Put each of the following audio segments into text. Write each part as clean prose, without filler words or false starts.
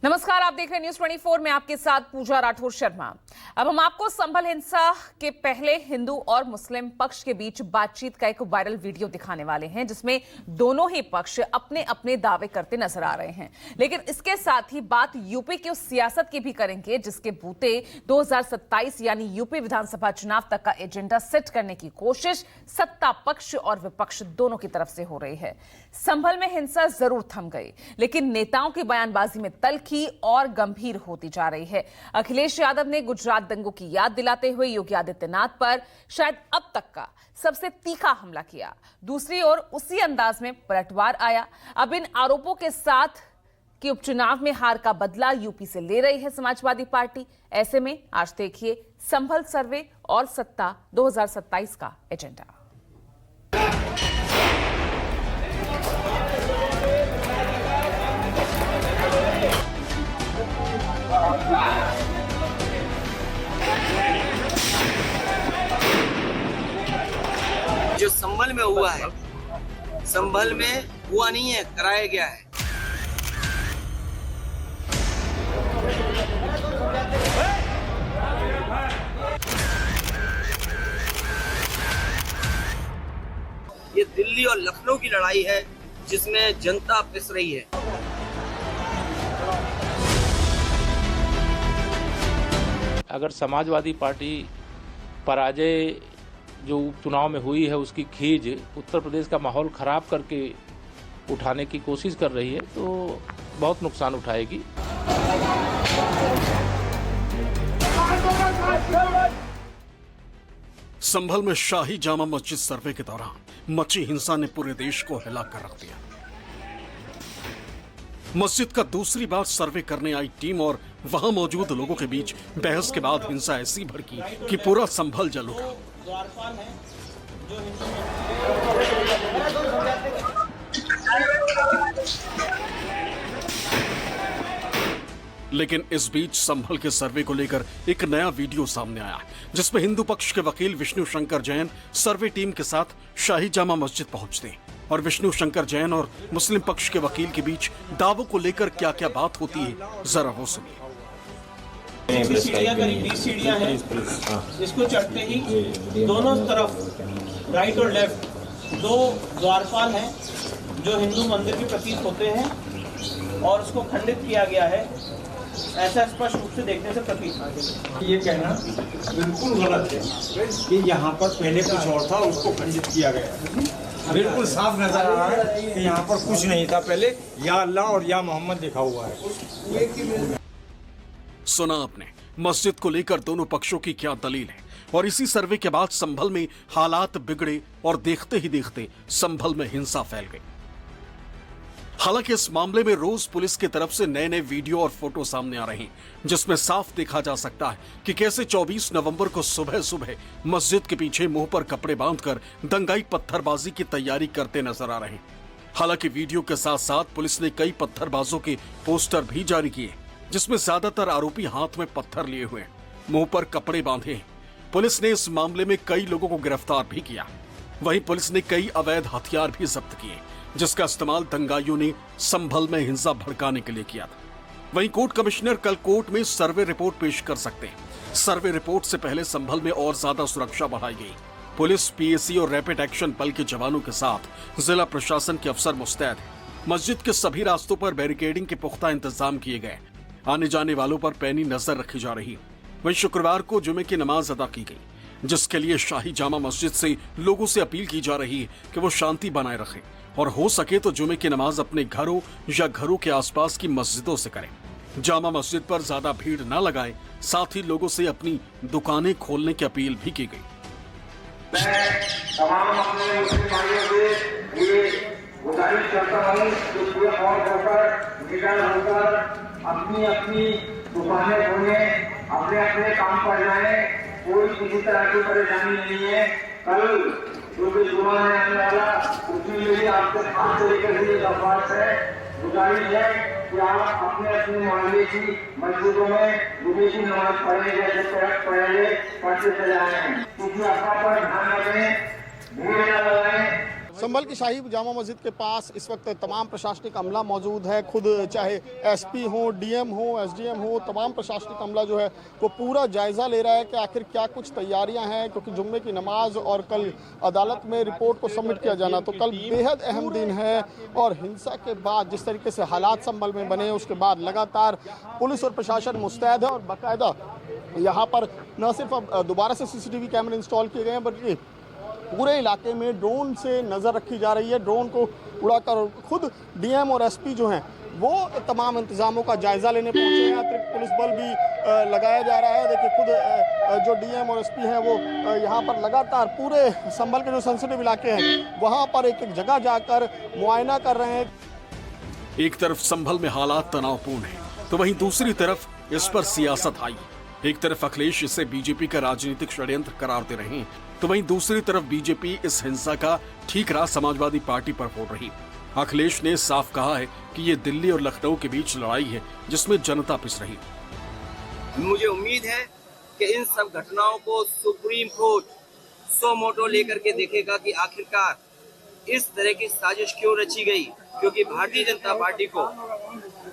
नमस्कार, आप देख रहे हैं न्यूज 24 में आपके साथ पूजा राठौर शर्मा। अब हम आपको संभल हिंसा के पहले हिंदू और मुस्लिम पक्ष के बीच बातचीत का एक वायरल वीडियो दिखाने वाले हैं, जिसमें दोनों ही पक्ष अपने अपने दावे करते नजर आ रहे हैं। लेकिन इसके साथ ही बात यूपी की उस सियासत की भी करेंगे जिसके बूते 2027 यानी यूपी विधानसभा चुनाव तक का एजेंडा सेट करने की कोशिश सत्ता पक्ष और विपक्ष दोनों की तरफ से हो रही है। संभल में हिंसा जरूर थम गई, लेकिन नेताओं की बयानबाजी में तल्खी और गंभीर होती जा रही है। अखिलेश यादव ने गुजरात दंगों की याद दिलाते हुए योगी आदित्यनाथ पर शायद अब तक का सबसे तीखा हमला किया। दूसरी ओर उसी अंदाज में पलटवार आया। अब इन आरोपों के साथ कि उपचुनाव में हार का बदला यूपी से ले रही है समाजवादी पार्टी। ऐसे में आज देखिए संभल सर्वे और सत्ता 2027 का एजेंडा। जो संभल में हुआ है, संभल में हुआ नहीं है, कराया गया है। ये दिल्ली और लखनऊ की लड़ाई है जिसमें जनता पिस रही है। अगर समाजवादी पार्टी पराजय जो उपचुनाव में हुई है उसकी खींच उत्तर प्रदेश का माहौल खराब करके उठाने की कोशिश कर रही है तो बहुत नुकसान उठाएगी। संभल में शाही जामा मस्जिद सर्वे के दौरान मची हिंसा ने पूरे देश को हिला कर रख दिया। मस्जिद का दूसरी बार सर्वे करने आई टीम और वहां मौजूद लोगों के बीच बहस के बाद हिंसा ऐसी भड़की कि पूरा संभल जल उठा। लेकिन इस बीच संभल के सर्वे को लेकर एक नया वीडियो सामने आया, जिसमें हिंदू पक्ष के वकील विष्णु शंकर जैन सर्वे टीम के साथ शाही जामा मस्जिद पहुंचते और विष्णु शंकर जैन और मुस्लिम पक्ष के वकील के बीच दावों को लेकर क्या क्या बात होती है, जरा वो सुनिए। सीढ़ियाँ करीब 20 सीढ़ियाँ हैं। इसको चढ़ते ही दोनों तरफ राइट और लेफ्ट दो द्वारपाल हैं जो हिंदू मंदिर के प्रतीक होते हैं और उसको खंडित किया गया है, ऐसा स्पष्ट रूप से देखने से प्रतीत होता है। ये कहना बिल्कुल गलत है कि यहाँ पर पहले कुछ और था, उसको खंडित किया गया। बिल्कुल साफ नजर आ रहा है कि यहाँ पर कुछ नहीं था पहले, या अल्लाह और या मोहम्मद लिखा हुआ है। सुना आपने मस्जिद को लेकर दोनों पक्षों की क्या दलील है, और इसी सर्वे के बाद संभल में हालात बिगड़े और देखते ही देखते संभल में हिंसा फैल गई। हालांकि इस मामले में रोज पुलिस की तरफ से नए नए वीडियो और फोटो सामने आ रहे हैं, जिसमें साफ देखा जा सकता है कि कैसे 24 नवंबर को सुबह सुबह मस्जिद के पीछे मुंह पर कपड़े बांधकर दंगाई पत्थरबाजी की तैयारी करते नजर आ रहे हैं। हालांकि वीडियो के साथ साथ पुलिस ने कई पत्थरबाजों के पोस्टर भी जारी किए, जिसमें ज्यादातर आरोपी हाथ में पत्थर लिए हुए, मुंह पर कपड़े बांधे हैं। पुलिस ने इस मामले में कई लोगों को गिरफ्तार भी किया। वहीं पुलिस ने कई अवैध हथियार भी जब्त किए, जिसका इस्तेमाल दंगाइयों ने संभल में हिंसा भड़काने के लिए किया था। वहीं कोर्ट कमिश्नर कल कोर्ट में सर्वे रिपोर्ट पेश कर सकते हैं। सर्वे रिपोर्ट से पहले संभल में और ज्यादा सुरक्षा बढ़ाई गई। पुलिस, पीएसी और रैपिड एक्शन बल के जवानों के साथ जिला प्रशासन के अफसर मुस्तैद हैं। मस्जिद के सभी रास्तों पर बैरिकेडिंग के पुख्ता इंतजाम किए गए। आने जाने वालों पर पैनी नजर रखी जा रही। वहीं शुक्रवार को जुमे की नमाज अदा की गई, जिसके लिए शाही जामा मस्जिद से लोगों से अपील की जा रही है कि वो शांति बनाए रखें और हो सके तो जुमे की नमाज अपने घरों या घरों के आसपास की मस्जिदों से करें। जामा मस्जिद पर ज्यादा भीड़ न लगाएं, साथ ही लोगों से अपनी दुकानें खोलने की अपील भी की गई। मैं तमाम अपने मुस्लिम भाइयों से ये गुजारिश करता हूँ कि पूरे और होकर निडर होकर अपनी अपनी दुकानें खोलें, अपने अपने काम पर जाएं। कोई किसी तरह की परेशानी नहीं है। कल जो भी जुमा है आने वाला, उसके लिए आपसे खास तरीके से दरख्वास्त है, गुजारिश है कि आप अपने अपने मोहल्ले की मस्जिदों में जुमे की नमाज पढ़ने जैसे पहले पढ़ते चले आए हैं। किसी अफवाह पर ध्यान न दें, भीड़ न लगाएं। संभल की शाही जामा मस्जिद के पास इस वक्त तमाम प्रशासनिक अमला मौजूद है। खुद चाहे एसपी हो, डीएम हो, एसडीएम हो, तमाम प्रशासनिक अमला जो है वो पूरा जायजा ले रहा है कि आखिर क्या कुछ तैयारियां हैं, क्योंकि जुम्मे की नमाज और कल अदालत में रिपोर्ट को सबमिट किया जाना, तो कल बेहद अहम दिन है। और हिंसा के बाद जिस तरीके से हालात संभल में बने, उसके बाद लगातार पुलिस और प्रशासन मुस्तैद है और बाकायदा यहाँ पर न सिर्फ अब दोबारा से सीसीटीवी कैमरे इंस्टॉल किए गए हैं, बल्कि पूरे इलाके में ड्रोन से नज़र रखी जा रही है। ड्रोन को उड़ाकर खुद डीएम और एसपी जो हैं वो तमाम इंतजामों का जायजा लेने पहुंचे हैं। अतिरिक्त पुलिस बल भी लगाया जा रहा है। देखिए खुद जो डीएम और एसपी हैं वो यहाँ पर लगातार पूरे संभल के जो सेंसिटिव इलाके हैं वहाँ पर एक एक जगह जाकर मुआयना कर रहे हैं। एक तरफ संभल में हालात तनावपूर्ण हैं, तो वहीं दूसरी तरफ इस पर सियासत आई। एक तरफ अखिलेश इसे बीजेपी का राजनीतिक षड्यंत्र करार दे रहे हैं, तो वहीं दूसरी तरफ बीजेपी इस हिंसा का ठीकरा समाजवादी पार्टी पर फोड़ रही। अखिलेश ने साफ कहा है कि ये दिल्ली और लखनऊ के बीच लड़ाई है जिसमें जनता पिस रही। मुझे उम्मीद है कि इन सब घटनाओं को सुप्रीम कोर्ट सो मोटो लेकर के देखेगा कि आखिरकार इस तरह की साजिश क्यों रची गई, क्योंकि भारतीय जनता पार्टी को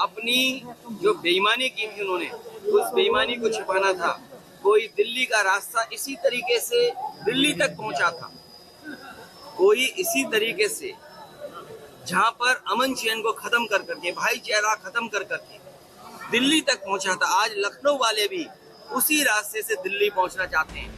अपनी जो बेईमानी की थी उन्होंने उस बेईमानी को छिपाना था। कोई दिल्ली का रास्ता इसी तरीके से दिल्ली तक पहुंचा था, कोई इसी तरीके से जहां पर अमन चैन को खत्म कर करके, भाईचारा खत्म कर करके दिल्ली तक पहुंचा था। आज लखनऊ वाले भी उसी रास्ते से दिल्ली पहुंचना चाहते हैं।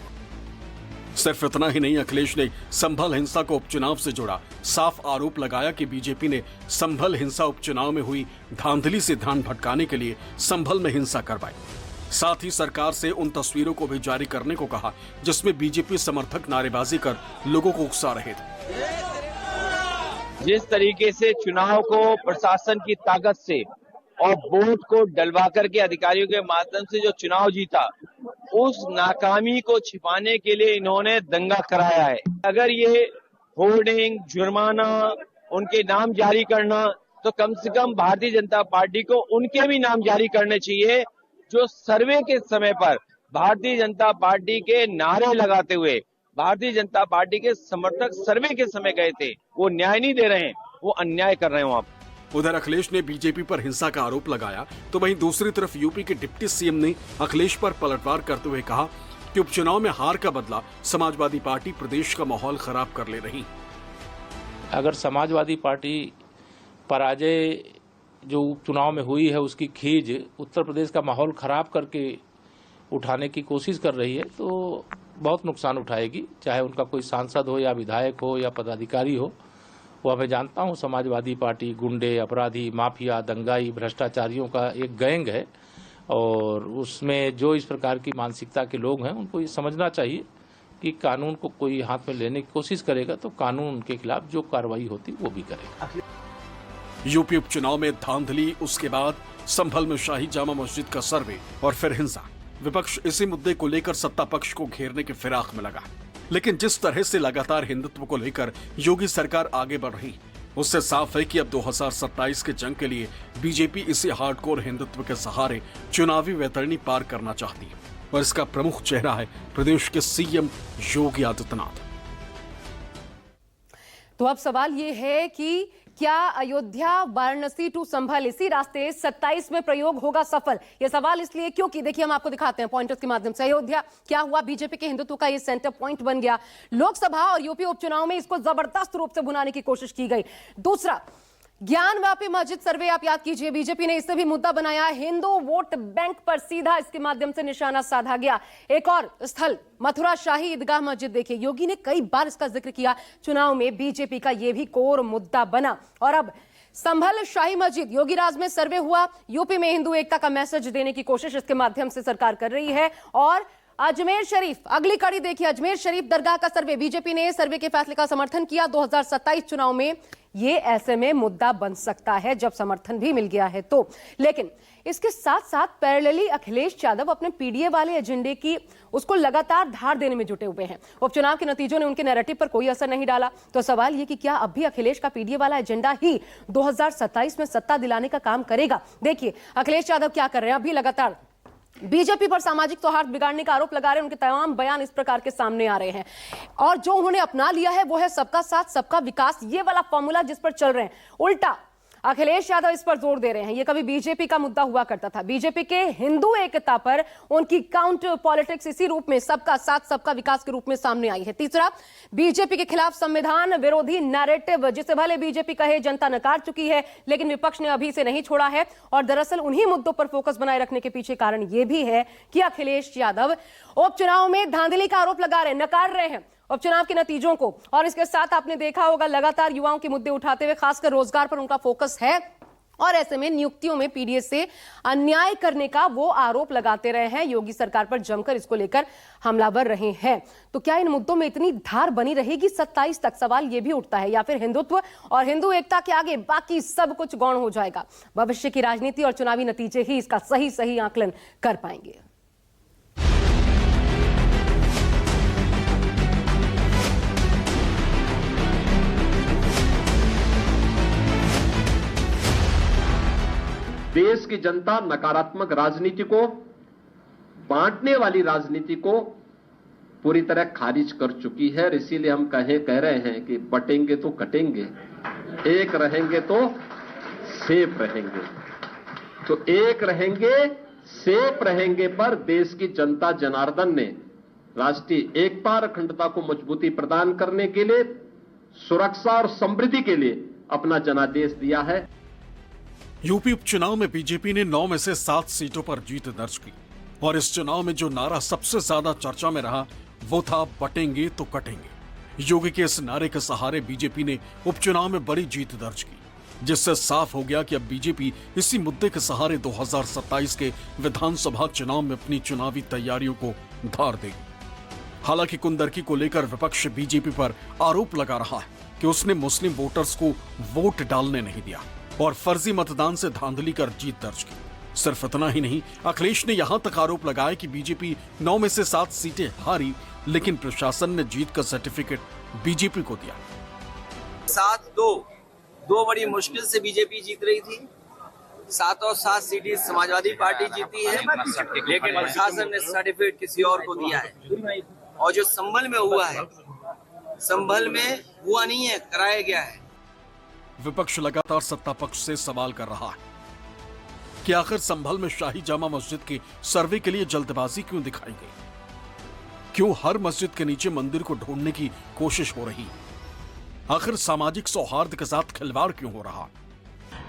सिर्फ इतना ही नहीं, अखिलेश ने संभल हिंसा को उपचुनाव से जोड़ा। साफ आरोप लगाया कि बीजेपी ने संभल हिंसा उपचुनाव में हुई धांधली से ध्यान भटकाने के लिए संभल में हिंसा करवाई। साथ ही सरकार से उन तस्वीरों को भी जारी करने को कहा जिसमें बीजेपी समर्थक नारेबाजी कर लोगों को उकसा रहे थे। जिस तरीके से चुनाव को प्रशासन की ताकत से और वोट को डलवा करके अधिकारियों के माध्यम से जो चुनाव जीता, उस नाकामी को छिपाने के लिए इन्होंने दंगा कराया है। अगर ये होर्डिंग, जुर्माना, उनके नाम जारी करना, तो कम से कम भारतीय जनता पार्टी को उनके भी नाम जारी करने चाहिए जो सर्वे के समय पर भारतीय जनता पार्टी के नारे लगाते हुए भारतीय जनता पार्टी के समर्थक सर्वे के समय गए थे। वो न्याय नहीं दे रहे हैं, वो अन्याय कर रहे हैं वहाँ। उधर अखिलेश ने बीजेपी पर हिंसा का आरोप लगाया, तो वहीं दूसरी तरफ यूपी के डिप्टी सीएम ने अखिलेश पर पलटवार करते हुए कहा कि उपचुनाव में हार का बदला समाजवादी पार्टी प्रदेश का माहौल खराब कर ले रही। अगर समाजवादी पार्टी पराजय जो उपचुनाव में हुई है उसकी खींच उत्तर प्रदेश का माहौल खराब करके उठाने की कोशिश कर रही है, तो बहुत नुकसान उठाएगी। चाहे उनका कोई सांसद हो या विधायक हो या पदाधिकारी हो, वो मैं जानता हूँ समाजवादी पार्टी गुंडे, अपराधी, माफिया, दंगाई, भ्रष्टाचारियों का एक गैंग है, और उसमें जो इस प्रकार की मानसिकता के लोग हैं उनको ये समझना चाहिए कि कानून को कोई हाथ में लेने की कोशिश करेगा तो कानून उनके खिलाफ जो कार्रवाई होती वो भी करेगा। यूपी उपचुनाव में धांधली, उसके बाद संभल में शाही जामा मस्जिद का सर्वे और फिर हिंसा। विपक्ष इसी मुद्दे को लेकर सत्ता पक्ष को घेरने की फिराक में लगा, लेकिन जिस तरह से लगातार हिंदुत्व को लेकर योगी सरकार आगे बढ़ रही, उससे साफ है कि अब 2027 के जंग के लिए बीजेपी इसी हार्डकोर हिंदुत्व के सहारे चुनावी वैतरणी पार करना चाहती है, और इसका प्रमुख चेहरा है प्रदेश के सीएम योगी आदित्यनाथ। तो अब सवाल ये है कि क्या अयोध्या वाराणसी टू संभल इसी रास्ते 27 में प्रयोग होगा सफल? ये सवाल इसलिए क्योंकि देखिए हम आपको दिखाते हैं पॉइंटर्स के माध्यम से। अयोध्या क्या हुआ, बीजेपी के हिंदुत्व का ये सेंटर पॉइंट बन गया। लोकसभा और यूपी उपचुनाव में इसको जबरदस्त रूप से भुनाने की कोशिश की गई। दूसरा, ज्ञानवापी मस्जिद सर्वे आप याद कीजिए, बीजेपी ने इसे भी मुद्दा बनाया। हिंदू वोट बैंक पर सीधा इसके माध्यम से निशाना साधा गया। एक और स्थल मथुरा शाही ईदगाह मस्जिद देखिए, योगी ने कई बार इसका जिक्र किया। चुनाव में बीजेपी का यह भी कोर मुद्दा बना। और अब संभल शाही मस्जिद, योगी राज में सर्वे हुआ। यूपी में हिंदू एकता का मैसेज देने की कोशिश इसके माध्यम से सरकार कर रही है। और अजमेर शरीफ, अगली कड़ी देखिए, अजमेर शरीफ दरगाह का सर्वे, बीजेपी ने सर्वे के फैसले का समर्थन किया। 2027 चुनाव में ये ऐसे में मुद्दा बन सकता है जब समर्थन भी मिल गया है तो। लेकिन इसके साथ साथ पैरेलली अखिलेश यादव अपने पीडीए वाले एजेंडे की उसको लगातार धार देने में जुटे हुए हैं। उपचुनाव के नतीजों ने उनके नैरेटिव पर कोई असर नहीं डाला। तो सवाल ये कि क्या अब भी अखिलेश का पीडीए वाला एजेंडा ही 2027 में सत्ता दिलाने का काम करेगा? देखिए अखिलेश यादव क्या कर रहे हैं। अभी लगातार बीजेपी पर सामाजिक सौहार्द बिगाड़ने का आरोप लगा रहे हैं। उनके तमाम बयान इस प्रकार के सामने आ रहे हैं और जो उन्होंने अपना लिया है वो है सबका साथ सबका विकास, ये वाला फॉर्मूला जिस पर चल रहे हैं। उल्टा अखिलेश यादव इस पर जोर दे रहे हैं। ये कभी बीजेपी का मुद्दा हुआ करता था। बीजेपी के हिंदू एकता पर उनकी काउंटर पॉलिटिक्स इसी रूप में सबका साथ सबका विकास के रूप में सामने आई है। तीसरा, बीजेपी के खिलाफ संविधान विरोधी नैरेटिव, जिसे भले बीजेपी कहे जनता नकार चुकी है, लेकिन विपक्ष ने अभी से नहीं छोड़ा है। और दरअसल उन्हीं मुद्दों पर फोकस बनाए रखने के पीछे कारण यह भी है कि अखिलेश यादव उपचुनाव में धांधली का आरोप लगा रहे हैं, नकार रहे हैं उपचुनाव के नतीजों को। और इसके साथ आपने देखा होगा लगातार युवाओं के मुद्दे उठाते हुए खासकर रोजगार पर उनका फोकस है और ऐसे में नियुक्तियों में पीडीएस से अन्याय करने का वो आरोप लगाते रहे हैं। योगी सरकार पर जमकर इसको लेकर हमलावर रहे हैं। तो क्या इन मुद्दों में इतनी धार बनी रहेगी 27 तक? सवाल यह भी उठता है। या फिर हिंदुत्व और हिंदू एकता के आगे बाकी सब कुछ गौण हो जाएगा? भविष्य की राजनीति और चुनावी नतीजे ही इसका सही आकलन कर पाएंगे। देश की जनता नकारात्मक राजनीति को, बांटने वाली राजनीति को पूरी तरह खारिज कर चुकी है। और इसीलिए हम कह रहे हैं कि बटेंगे तो कटेंगे, एक रहेंगे तो सेफ रहेंगे। तो एक रहेंगे सेफ रहेंगे पर देश की जनता जनार्दन ने राष्ट्रीय एकता और अखंडता को मजबूती प्रदान करने के लिए, सुरक्षा और समृद्धि के लिए अपना जनादेश दिया है। यूपी उपचुनाव में बीजेपी ने 9 में से 7 सीटों पर जीत दर्ज की और इस चुनाव में जो नारा सबसे ज्यादा चर्चा में रहा वो था बटेंगे तो कटेंगे। योगी के इस नारे के सहारे बीजेपी ने उपचुनाव में बड़ी जीत दर्ज की, जिससे साफ हो गया कि अब बीजेपी इसी मुद्दे के सहारे 2027 के विधानसभा चुनाव में अपनी चुनावी तैयारियों को धार देगी। हालांकि कुंदरकी को लेकर विपक्ष बीजेपी पर आरोप लगा रहा है कि उसने मुस्लिम वोटर्स को वोट डालने नहीं दिया और फर्जी मतदान से धांधली कर जीत दर्ज की। सिर्फ इतना ही नहीं, अखिलेश ने यहां तक आरोप लगाया कि बीजेपी 9 में से 7 सीटें हारी, लेकिन प्रशासन ने जीत का सर्टिफिकेट बीजेपी को दिया। 7-2 बड़ी मुश्किल से बीजेपी जीत रही थी। 7 और 7 सीटें समाजवादी पार्टी जीती है, लेकिन प्रशासन ने सर्टिफिकेट किसी और को दिया है। और जो संभल में हुआ है, संभल में हुआ नहीं है, कराया गया है। विपक्ष लगातार सत्ता पक्ष से सवाल कर रहा है कि आखिर संभल में शाही जामा मस्जिद के सर्वे के लिए जल्दबाजी क्यों दिखाई गई? क्यों हर मस्जिद के नीचे मंदिर को ढूंढने की कोशिश हो रही? आखिर सामाजिक सौहार्द के साथ खिलवाड़ क्यों हो रहा?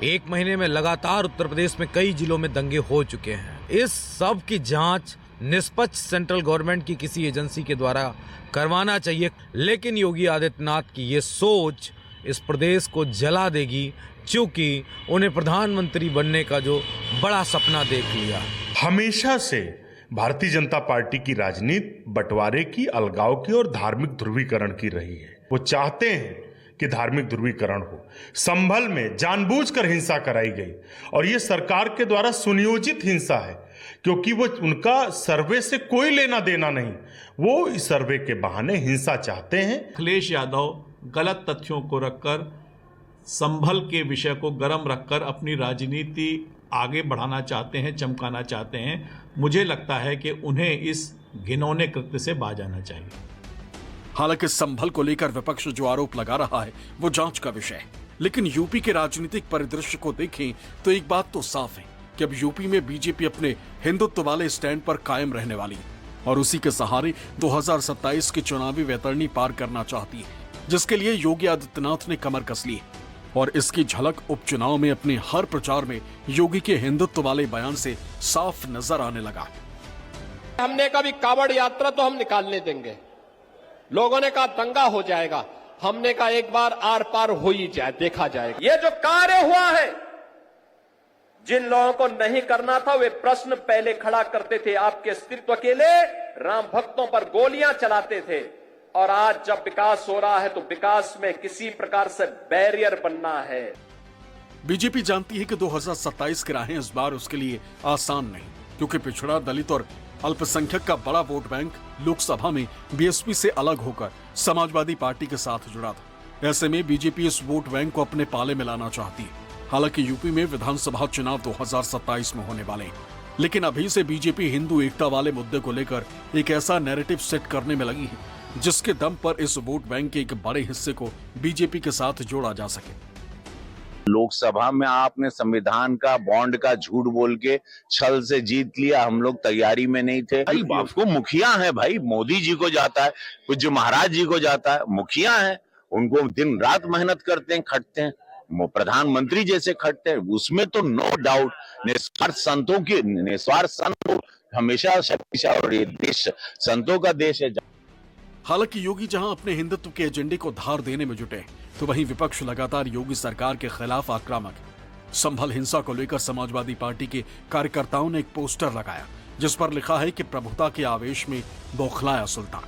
एक महीने में लगातार उत्तर प्रदेश में कई जिलों में दंगे हो चुके हैं। इस सब की जांच निष्पक्ष सेंट्रल गवर्नमेंट की किसी एजेंसी के द्वारा करवाना चाहिए, लेकिन योगी आदित्यनाथ की ये सोच इस प्रदेश को जला देगी, क्योंकि उन्हें प्रधानमंत्री बनने का जो बड़ा सपना देख लिया। हमेशा से भारतीय जनता पार्टी की राजनीति बंटवारे की, अलगाव की और धार्मिक ध्रुवीकरण की रही है। वो चाहते हैं कि धार्मिक ध्रुवीकरण हो। संभल में जानबूझकर हिंसा कराई गई और ये सरकार के द्वारा सुनियोजित हिंसा है, क्योंकि वो उनका सर्वे से कोई लेना देना नहीं, वो इस सर्वे के बहाने हिंसा चाहते हैं। अखिलेश यादव गलत तथ्यों को रखकर, संभल के विषय को गर्म रखकर अपनी राजनीति आगे बढ़ाना चाहते हैं, चमकाना चाहते हैं। मुझे लगता है कि उन्हें इस घिनौने कृत्य से बाज आना चाहिए। हालांकि संभल को लेकर विपक्ष जो आरोप लगा रहा है वो जांच का विषय है, लेकिन यूपी के राजनीतिक परिदृश्य को देखें तो एक बात तो साफ है कि अब यूपी में बीजेपी अपने हिंदुत्व वाले स्टैंड पर कायम रहने वाली है और उसी के सहारे 2027 की चुनावी वैतरणी पार करना चाहती है, जिसके लिए योगी आदित्यनाथ ने कमर कस ली है। और इसकी झलक उपचुनाव में अपने हर प्रचार में योगी के हिंदुत्व वाले बयान से साफ नजर आने लगा। हमने कहा कावड़ यात्रा तो हम निकालने देंगे, लोगों ने कहा दंगा हो जाएगा, हमने कहा एक बार आर पार हो ही जाए, देखा जाएगा। ये जो कार्य हुआ है, जिन लोगों को नहीं करना था वे प्रश्न पहले खड़ा करते थे, आपके अस्तित्व के लिए राम भक्तों पर गोलियां चलाते थे। और आज जब विकास हो रहा है तो विकास में किसी प्रकार से बैरियर बनना है। बीजेपी जानती है कि 2027 की राहें इस बार उसके लिए आसान नहीं, क्योंकि पिछड़ा, दलित और अल्पसंख्यक का बड़ा वोट बैंक लोकसभा में बीएसपी से अलग होकर समाजवादी पार्टी के साथ जुड़ा था। ऐसे में बीजेपी इस वोट बैंक को अपने पाले में लाना चाहती है। हालांकि यूपी में विधानसभा चुनाव 2027 में होने वाले हैं लेकिन अभी से बीजेपी हिंदू एकता वाले मुद्दे को लेकर एक ऐसा नैरेटिव सेट करने में लगी है जिसके दम पर इस वोट बैंक के एक बड़े हिस्से को बीजेपी के साथ जोड़ा जा सके। लोकसभा में आपने संविधान का बॉन्ड का झूठ बोल के छल से जीत लिया, हम लोग तैयारी में नहीं थे। भाई आपको मुखिया है, भाई मोदी जी को जाता है, पूज्य महाराज जी को जाता है, मुखिया है, उनको दिन रात मेहनत करते हैं, खटते हैं, प्रधानमंत्री जैसे खटते हैं, उसमें तो नो डाउट निस्वार्थ संत हमेशा शक्तिशाली और ये देश संतों का देश है। हालांकि योगी जहां अपने हिंदुत्व के एजेंडे को धार देने में जुटे तो वहीं विपक्ष लगातार योगी सरकार के खिलाफ आक्रामक है। संभल हिंसा को लेकर समाजवादी पार्टी के कार्यकर्ताओं ने एक पोस्टर लगाया जिस पर लिखा है कि प्रभुता के आवेश में बौखलाया सुल्तान,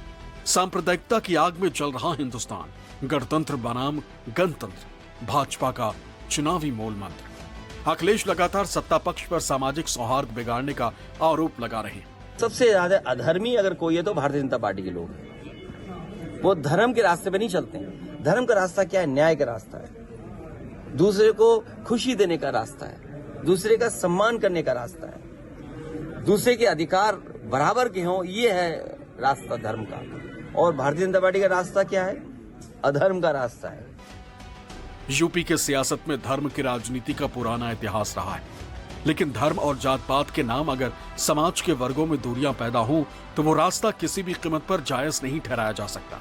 सांप्रदायिकता की आग में जल रहा हिंदुस्तान, गणतंत्र बनाम गणतंत्र, भाजपा का चुनावी मूल मंत्र। अखिलेश लगातार सत्ता पक्ष पर सामाजिक सौहार्द बिगाड़ने का आरोप लगा रहे हैं। सबसे ज्यादा अधर्मी अगर कोई है तो भारतीय जनता पार्टी के लोग हैं। वो धर्म के रास्ते पे नहीं चलते हैं। धर्म का रास्ता क्या है? न्याय का रास्ता है, दूसरे को खुशी देने का रास्ता है, दूसरे का सम्मान करने का रास्ता है, दूसरे के अधिकार बराबर के हों, ये है रास्ता धर्म का। और भारतीय जनता पार्टी का रास्ता क्या है? अधर्म का रास्ता है। यूपी के सियासत में धर्म की राजनीति का पुराना इतिहास रहा है, लेकिन धर्म और जात पात के नाम अगर समाज के वर्गों में दूरियां पैदा हों तो वो रास्ता किसी भी कीमत पर जायज नहीं ठहराया जा सकता।